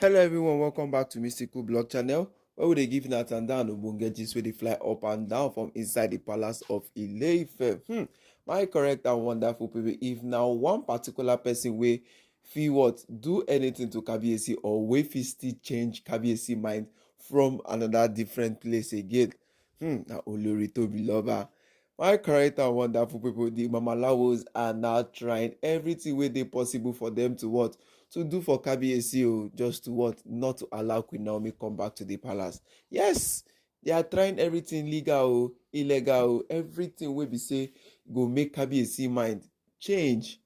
Hello everyone, welcome back to Mystical Blog Channel, where we dey give Nathan down ogbonge gist wey dey fly up and down from inside the palace of Ile-Ife. My correct and wonderful people, if now one particular person wey fit what do anything to Kabiyesi or wey fit still change Kabiyesi mind from another different place again, na Olori Tobi lover. My correct and wonderful people, the Mamalawos are now trying everything wey dey possible for them to what to do for Kabiyesi, just to what not to allow Queen Naomi come back to the palace. Yes, they are trying everything legal, illegal, everything wey be say go make Kabiyesi mind change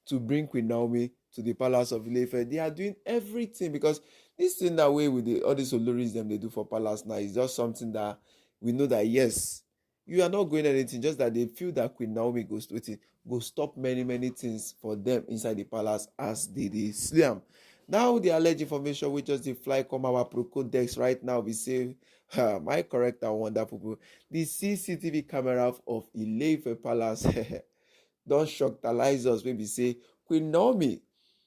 to bring Queen Naomi to the palace of Ile-Ife. They are doing everything because this thing that way with all these Oloris them they do for palace now is just something that we know that yes, you are not going anything, just that they feel that Queen Naomi goes to it, go stop many things for them inside the palace as they slay am. Now the alleged information wey just dey fly come our Procodex right now be say, my correct and wonderful people, the CCTV camera of Ile-Ife palace don shockalize us wey be say Queen Naomi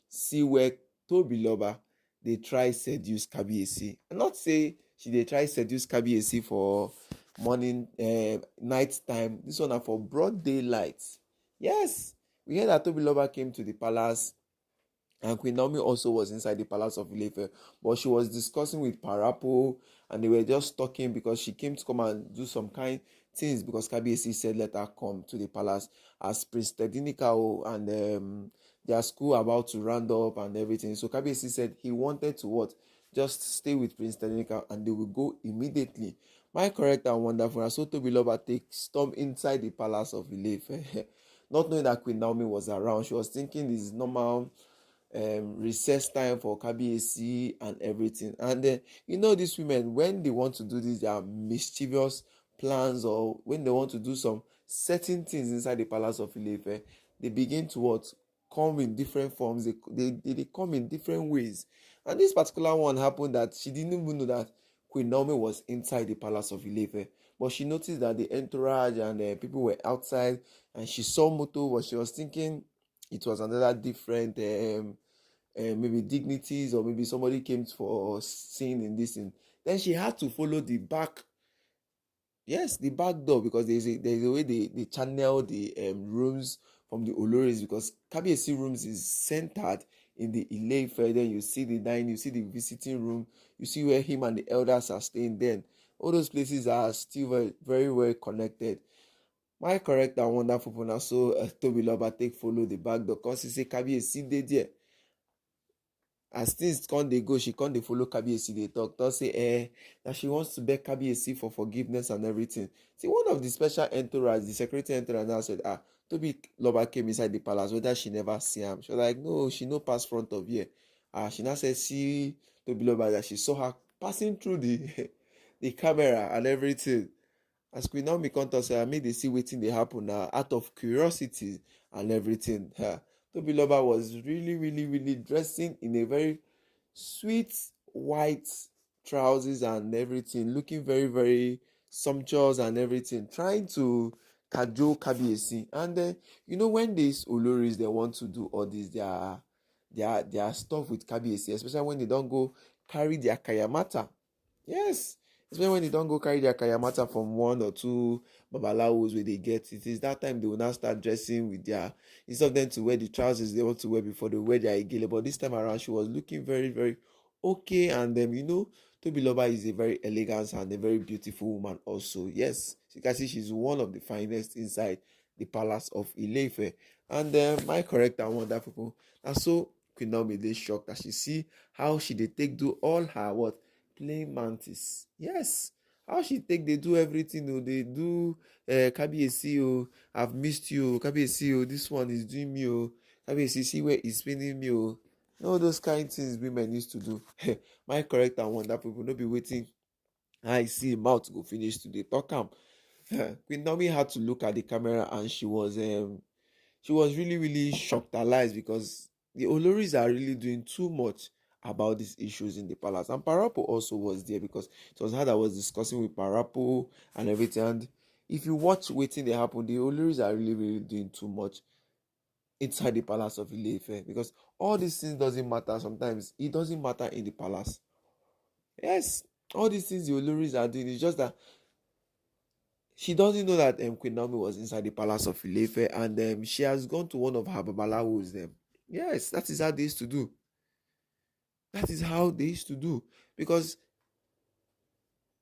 see where Tobi lover dey try seduce Kabiyesi. Not say she dey try seduce Kabiyesi for morning night time. This one na for broad daylight. Yes, we heard that Tobi lover came to the palace and Queen Naomi also was inside the palace of Ile-Ife, but she was discussing with Parapo and they were just talking because she came to come and do some kind things because Kabiyesi said let her come to the palace as Prince Tedinika and their school about to round up and everything. So Kabiyesi said he wanted to what? Just stay with Prince Tedinika and they will go immediately. My correct and wonderful. And so Tobi lover take storm inside the palace of Ile-Ife. Not knowing that Queen Naomi was around, she was thinking this is normal recess time for Kabiyesi and everything. And these women, when they want to do this, their mischievous plans, or when they want to do some certain things inside the palace of Ile-Ife, they begin to what come in different forms. They come in different ways. And this particular one happened that she didn't even know that Queen Naomi was inside the palace of Ile-Ife, but she noticed that the entourage and people were outside, and she saw Moto, but she was thinking it was another different maybe dignities, or maybe somebody came for seeing in this thing. Then she had to follow the back, yes, the back door, because there's a way they channel the rooms from the Oloris, because Kabiyesi rooms is centered in the Ile-Ife. Then you see the dining, you see the visiting room, you see where him and the elders are staying. Then all those places are still very well connected. My correct and wonderful people, so Tobi lover take follow the back door because he say Kabiyesi dey there. As things come dey go, she come dey follow Kabiyesi dey talk say that she wants to beg Kabiyesi for forgiveness and everything. See, one of the special entourage, the security entourage now said, Tobi lover came inside the palace, whether she never see him. She was like, no, she no pass front of here. She now said see Tobi lover, that she saw her passing through the the camera and everything. As Queen Naomi come talk say, I make dey see wetin dey happen now out of curiosity and everything. Tobi lover was really dressing in a very sweet white trousers and everything, looking very sumptuous and everything, trying to cajole Kabiyesi. And when these Oloris they want to do all this their stuff with Kabiyesi, especially when they don't go carry their kayamata. Yes, especially when they don't go carry their kayamata from one or two babalawos where they get it. Is that time they will now start dressing with their, instead of them to wear the trousers they want to wear before they wear their igele. But this time around she was looking very okay. And Tobi lover is a very elegant and a very beautiful woman also. Yes, you can see she's one of the finest inside the palace of Ile-Ife. And my correct and wonderful people, and so Queen Naomi dey shocked that she see how she dey take do all her what playing mantis. Yes, how she take they do everything. They do Kabiyesi, I've missed you, Kabiyesi, this one is doing me, Kabiyesi, see where he's spinning me, all those kind of things women used to do. My correct and wonderful people, no be waiting I see mouth go finish today talk am. Queen Naomi had to look at the camera and she was really shocked alive, because the Oloris are really doing too much about these issues in the palace. And Parapo also was there, because it was her that was discussing with Parapo and everything. And if you watch waiting they happen, the Oloris are really doing too much. inside the palace of Ile-Ife, because all these things doesn't matter. Sometimes it doesn't matter in the palace. Yes, all these things the Oloris are doing, it's just that she doesn't know that Queen Naomi was inside the palace of Ile-Ife, and she has gone to one of her babalawos. Yes, that is how they used to do. That is how they used to do. Because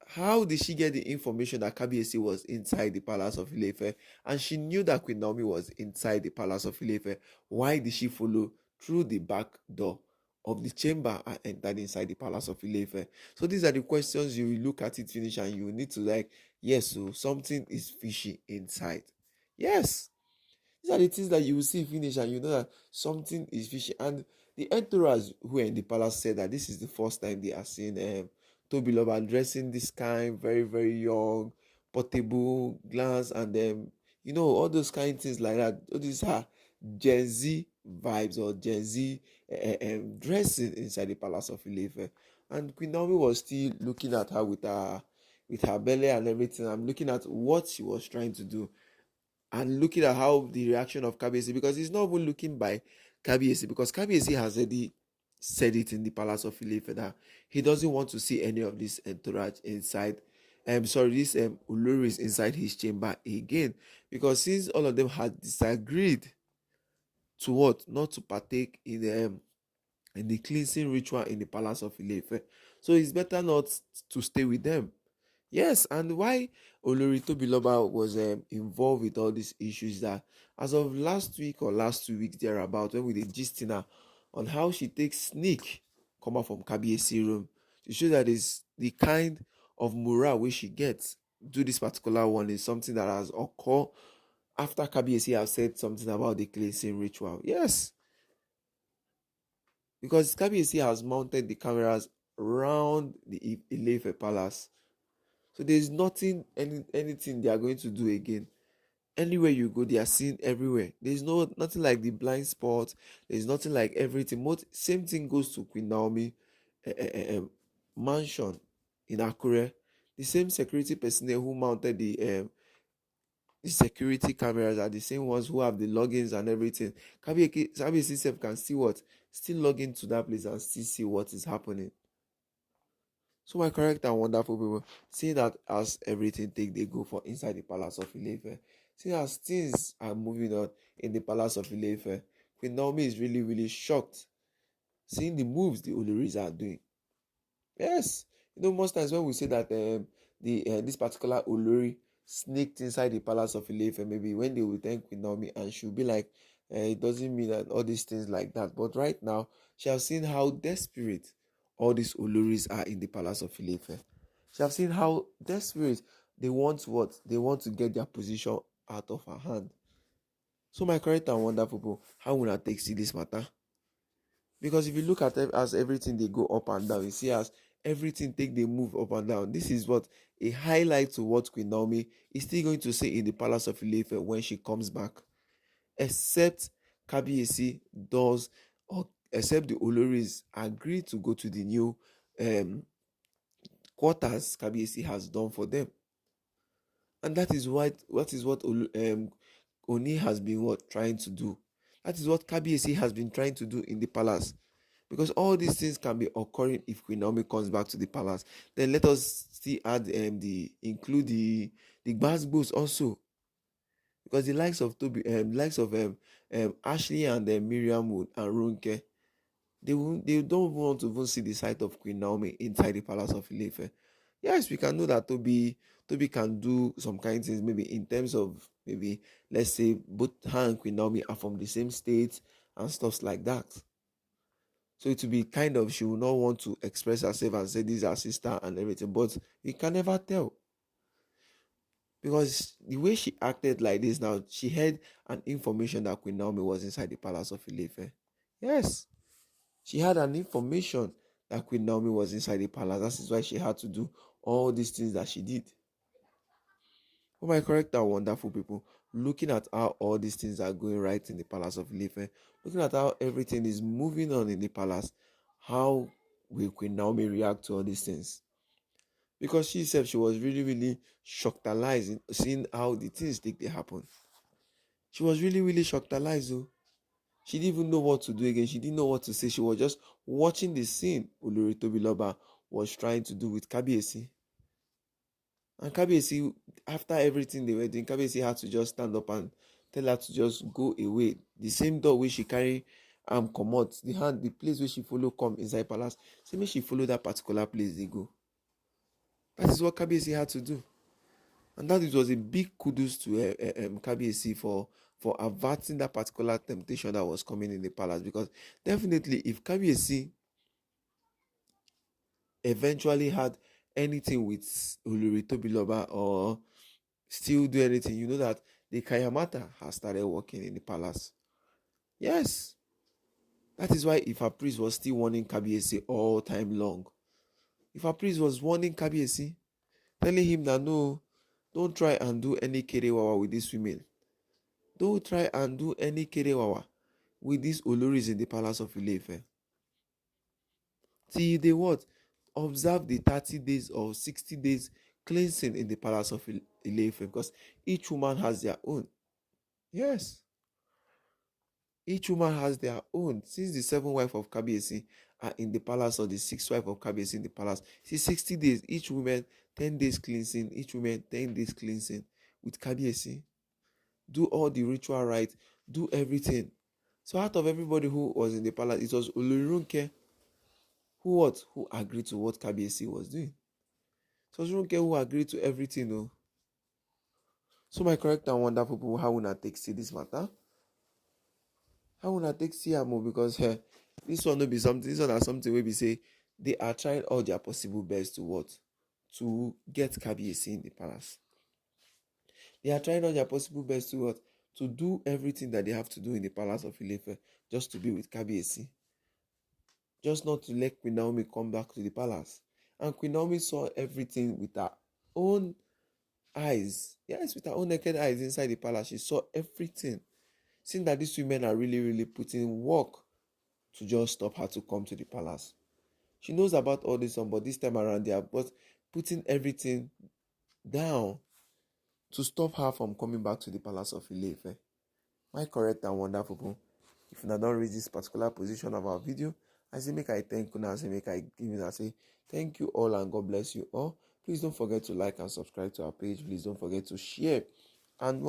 how did she get the information that Kabiyesi was inside the palace of Ile-Ife, and she knew that Queen Naomi was inside the palace of Ile-Ife? Why did she follow through the back door of the chamber and entered inside the palace of Ile-Ife? So these are the questions. You will look at it, finish, and you need to like, yes, so something is fishy inside. Yes, these are the things that you will see, finish, and you know that something is fishy. And the entourage who were in the palace said that this is the first time they are seeing Tobi Loba dressing this kind, very, very young, portable, glance, and all those kind of things like that. All these are Gen Z vibes or Gen Z dressing inside the palace of Ile-Ife. And Queen Naomi was still looking at her with her belly and everything. I'm looking at what she was trying to do and looking at how the reaction of Kabiyesi, because he's not even looking by Kabiyesi, because Kabiyesi has already said it in the palace of Ile-Ife that he doesn't want to see any of this entourage inside. This Oloris inside his chamber again, because since all of them had disagreed to what not to partake in the cleansing ritual in the palace of Ile-Ife, so it's better not to stay with them. Yes, and why Olori Tobiloba was involved with all these issues, that as of last week or last 2 weeks thereabout, when we did gisting her on how she takes sneak come out from Kabiyesi room to show that is the kind of morale which she gets. Do this particular one is something that has occurred after Kabiyesi has said something about the cleansing ritual. Yes, because Kabiyesi has mounted the cameras around the Ile-Ife palace. So there's anything they are going to do again. Anywhere you go, they are seen everywhere. There's nothing like the blind spot. There's nothing like everything. Same thing goes to Queen Naomi mansion in Akure. The same security personnel who mounted the security cameras are the same ones who have the logins and everything. Kabiyesi self can see what? Still log into that place and still see what is happening. So my correct and wonderful people, see that as everything they go for inside the palace of Ile-Ife, see as things are moving on in the palace of Ile-Ife, Queen Naomi is really, really shocked seeing the moves the Oloris are doing. Yes, most times when we say that this particular Olori sneaked inside the palace of Ile-Ife, maybe when they will thank Queen Naomi and she'll be like, it doesn't mean that all these things like that. But right now, she has seen how desperate all these Oloris are in the palace of Ile-Ife. She has seen how desperate they want what? They want to get their position out of her hand. So my correct and wonderful people, how will I take see this matter? Because if you look at as everything they go up and down, you see as everything they move up and down. This is what a highlight to what Queen Naomi is still going to say in the palace of Ile-Ife when she comes back. Except Kabiyesi does, or except the Oloris agree to go to the new quarters Kabiyesi has done for them. And that is what Ooni has been trying to do. That is what Kabiyesi has been trying to do in the palace. Because all these things can be occurring if Queen Naomi comes back to the palace. Then let us still add include the Gbasgbos also. Because the likes of Tobi, likes of Ashley and Miriam Wood and Ronke, they don't want to even see the sight of Queen Naomi inside the palace of Ile-Ife. Yes, we can know that Tobi can do some kind of things, maybe in terms of maybe let's say both her and Queen Naomi are from the same state and stuff like that. So it will be kind of, she will not want to express herself and say this is her sister and everything, but you can never tell. Because the way she acted like this now, she had an information that Queen Naomi was inside the palace of Ile-Ife. Yes, she had an information that Queen Naomi was inside the palace. That is why she had to do all these things that she did. Oh my correct and wonderful people, looking at how all these things are going right in the palace of Ile-Ife, looking at how everything is moving on in the palace, how will Queen Naomi react to all these things? Because she said she was really, really shocked alive seeing how the things they happen. She was really, really shocked alive though. She didn't even know what to do again. She didn't know what to say. She was just watching the scene Olori Tobiloba was trying to do with Kabiyesi. And Kabiyesi, after everything they were doing, Kabiyesi had to just stand up and tell her to just go away. The same door where she carry comot, the place where she follow come inside palace. Say make she follow that particular place they go. That is what Kabiyesi had to do. And that it was a big kudos to Kabiyesi for averting that particular temptation that was coming in the palace. Because definitely, if Kabiyesi eventually had anything with Olori Tobiloba or still do anything, you know that the Kayamata has started working in the palace. Yes. That is why if a priest was still warning Kabiyesi all time long. If a priest was warning Kabiyesi, telling him that no, don't try and do any kerewawa with these women. Don't try and do any kerewawa with these Oloris in the palace of Ile-Ife. Till they what? Observe the 30 days or 60 days cleansing in the palace of Ile-Ife, because each woman has their own. Yes. Each woman has their own. Since the 7th wife of Kabiyesi are in the palace, or the 6th wife of Kabiyesi in the palace, see 60 days, each woman 10 days cleansing, each woman 10 days cleansing with Kabiyesi. Do all the ritual rites, do everything. So out of everybody who was in the palace, it was Olori who agreed to what Kabiyesi was doing. So Olori who agreed to everything. No. So my correct and wonderful people, how will I take see this matter? How will I take see Amo? Because this one will be something. This one is something where we say they are trying all their possible best to what? To get Kabiyesi in the palace. They are trying all their possible best to what? To do everything that they have to do in the palace of Ile-Ife, just to be with Kabiyesi. Just not to let Queen Naomi come back to the palace. And Queen Naomi saw everything with her own eyes. Yes, with her own naked eyes inside the palace. She saw everything. Seeing that these women are really, really putting work to just stop her to come to the palace. She knows about all this, but this time around they are but putting everything down to stop her from coming back to the palace of Ile-Ife. My correct and wonderful people, if you don't reach this particular position of our video, I say make I thank you, I say make I give you, I say thank you all and God bless you all. Please don't forget to like and subscribe to our page. Please don't forget to share and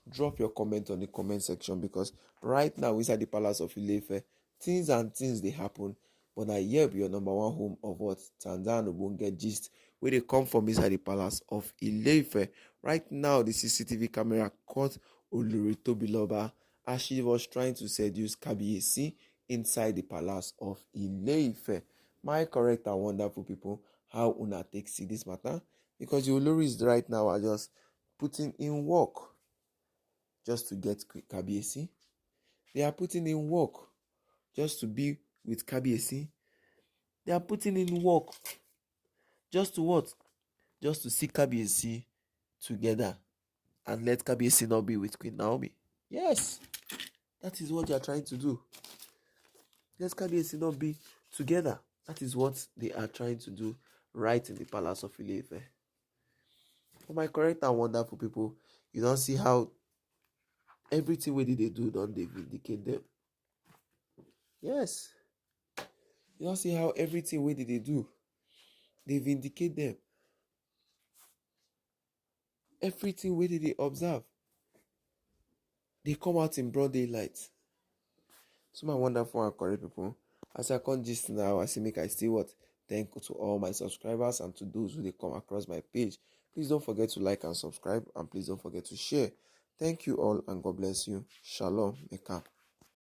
drop your comment on the comment section, because right now inside the palace of Ile-Ife, things they happen, but I here be your number one home of what Tanzania won't get gist where they come from inside the palace of Ile-Ife. Right now the CCTV camera caught Olori Tobiloba as she was trying to seduce Kabiyesi inside the palace of Ile-Ife. My correct and wonderful people, how una take see this matter? Because the Oloris right now are just putting in work just to get Kabiyesi. They are putting in work just to be with Kabiyesi. They are putting in work just to what? Just to see Kabiyesi together and let Kabiyesi not be with Queen Naomi. Yes, that is what they are trying to do. Let Kabiyesi not be together. That is what they are trying to do right in the palace of Ile-Ife. For my correct and wonderful people, you don't see how everything wey they do don't they vindicate them. Yes. You don't see how everything wey they do, they vindicate them. Everything wey they observe, they come out in broad daylight. So my wonderful and correct people, as I come gist now, I say make I still thank you to all my subscribers and to those who they come across my page. Please don't forget to like and subscribe, and please don't forget to share. Thank you all and God bless you. Shalom. Meka.